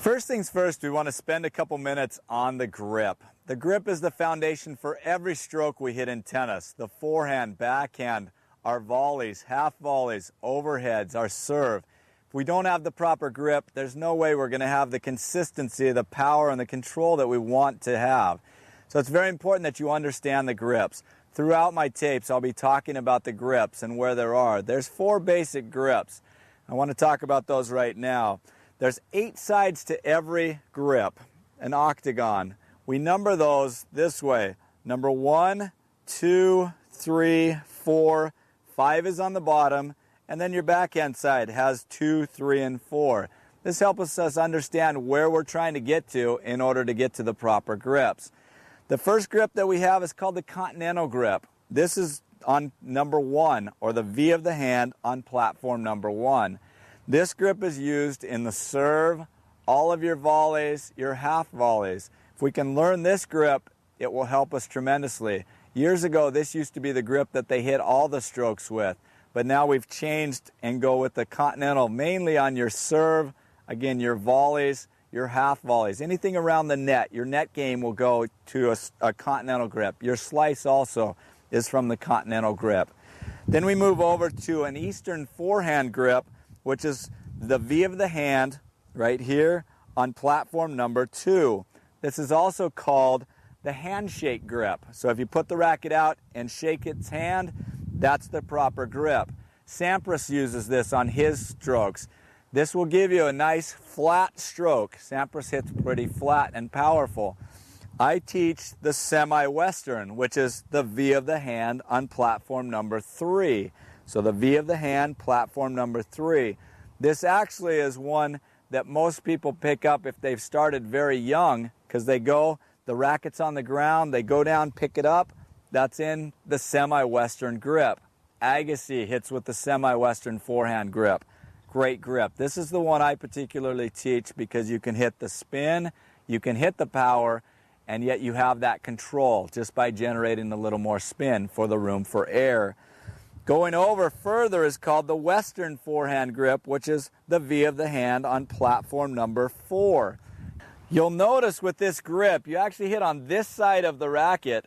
First things first, we want to spend a couple minutes on the grip. The grip is the foundation for every stroke we hit in tennis. The forehand, backhand, our volleys, half volleys, overheads, our serve. If we don't have the proper grip, there's no way we're going to have the consistency, the power, and the control that we want to have. So it's very important that you understand the grips. Throughout my tapes, I'll be talking about the grips and where there are. There's 4 basic grips. I want to talk about those right now. There's 8 sides to every grip, an octagon. We number those this way. Number 1, 2, 3, 4, 5 is on the bottom, and then your backhand side has 2, 3, and 4. This helps us understand where we're trying to get to in order to get to the proper grips. The first grip that we have is called the continental grip. This is on number 1, or the V of the hand on platform number 1. This grip is used in the serve, all of your volleys, your half volleys. If we can learn this grip, it will help us tremendously. Years ago, this used to be the grip that they hit all the strokes with, but now we've changed and go with the continental, mainly on your serve, again, your volleys, your half volleys. Anything around the net, your net game will go to a continental grip. Your slice also is from the continental grip. Then we move over to an Eastern forehand grip, which is the V of the hand right here on platform number 2. This is also called the handshake grip. So if you put the racket out and shake its hand, that's the proper grip. Sampras uses this on his strokes. This will give you a nice flat stroke. Sampras hits pretty flat and powerful. I teach the semi-western, which is the V of the hand on platform number 3. So the V of the hand, platform number 3. This actually is one that most people pick up if they've started very young, because they go, the racket's on the ground, they go down, pick it up. That's in the semi-western grip. Agassi hits with the semi-western forehand grip. Great grip. This is the one I particularly teach because you can hit the spin, you can hit the power, and yet you have that control just by generating a little more spin for the room for air. Going over further is called the Western forehand grip, which is the V of the hand on platform number 4. You'll notice with this grip, you actually hit on this side of the racket.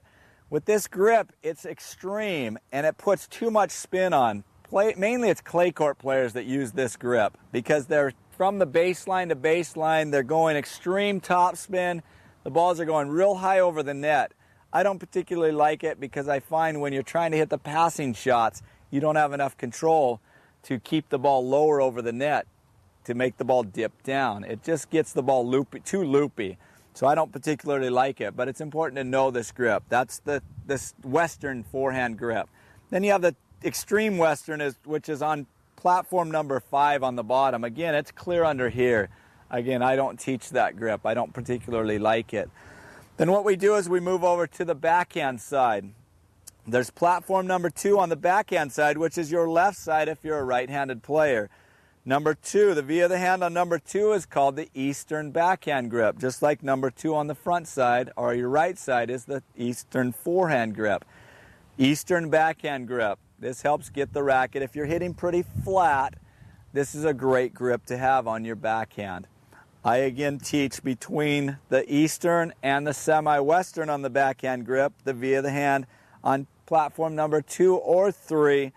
With this grip, it's extreme and it puts too much spin on. Mainly it's clay court players that use this grip because they're from the baseline to baseline, they're going extreme topspin. The balls are going real high over the net. I don't particularly like it because I find when you're trying to hit the passing shots, you don't have enough control to keep the ball lower over the net to make the ball dip down. It just gets the ball too loopy. So I don't particularly like it, but it's important to know this grip. That's this Western forehand grip. Then you have the extreme Western, which is on platform number 5 on the bottom. Again, it's clear under here. Again, I don't teach that grip. I don't particularly like it. Then what we do is we move over to the backhand side. There's platform number 2 on the backhand side, which is your left side if you're a right-handed player. Number 2, the V of the hand on number 2 is called the Eastern backhand grip, just like number 2 on the front side, or your right side is the Eastern forehand grip. Eastern backhand grip. This helps get the racket. If you're hitting pretty flat, this is a great grip to have on your backhand. I again teach between the Eastern and the semi-western on the backhand grip, the V of the hand on platform number 2 or 3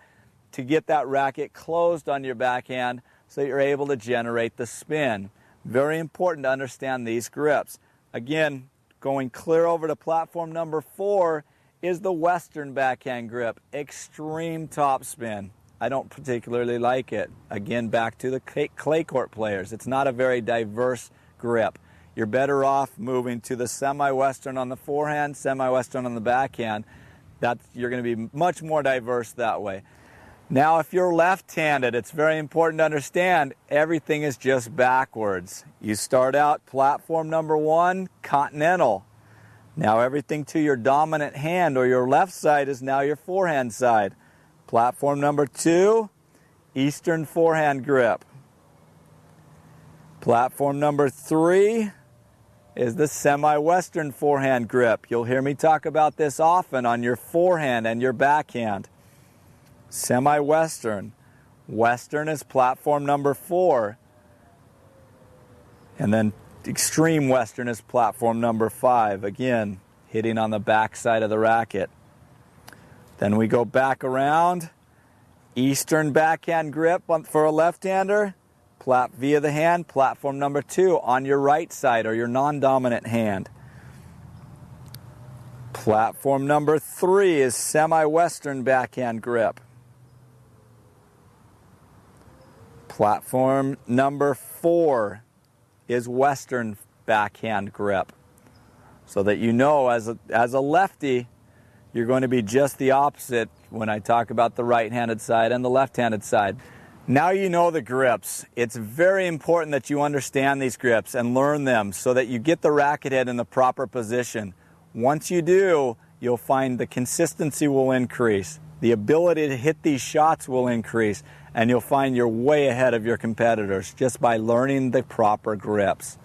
to get that racket closed on your backhand so you're able to generate the spin. Very important to understand these grips. Again, going clear over to platform number 4 is the Western backhand grip, extreme topspin. I don't particularly like it. Again, back to the clay court players. It's not a very diverse grip. You're better off moving to the semi-western on the forehand, semi-western on the backhand. You're going to be much more diverse that way. Now, if you're left-handed, it's very important to understand everything is just backwards. You start out platform number 1, continental. Now everything to your dominant hand or your left side is now your forehand side. Platform number 2, Eastern forehand grip. Platform number 3 is the semi-western forehand grip. You'll hear me talk about this often on your forehand and your backhand. Semi-western. Western is platform number 4. And then Extreme Western is platform number 5. Again, hitting on the back side of the racket. Then we go back around. Eastern backhand grip for a left-hander. Via the hand, platform number 2 on your right side or your non-dominant hand. Platform number 3 is semi-Western backhand grip. Platform number 4 is Western backhand grip. So that you know, as a lefty, you're going to be just the opposite when I talk about the right-handed side and the left-handed side. Now you know the grips. It's very important that you understand these grips and learn them so that you get the racket head in the proper position. Once you do, you'll find the consistency will increase. The ability to hit these shots will increase, and you'll find you're way ahead of your competitors just by learning the proper grips.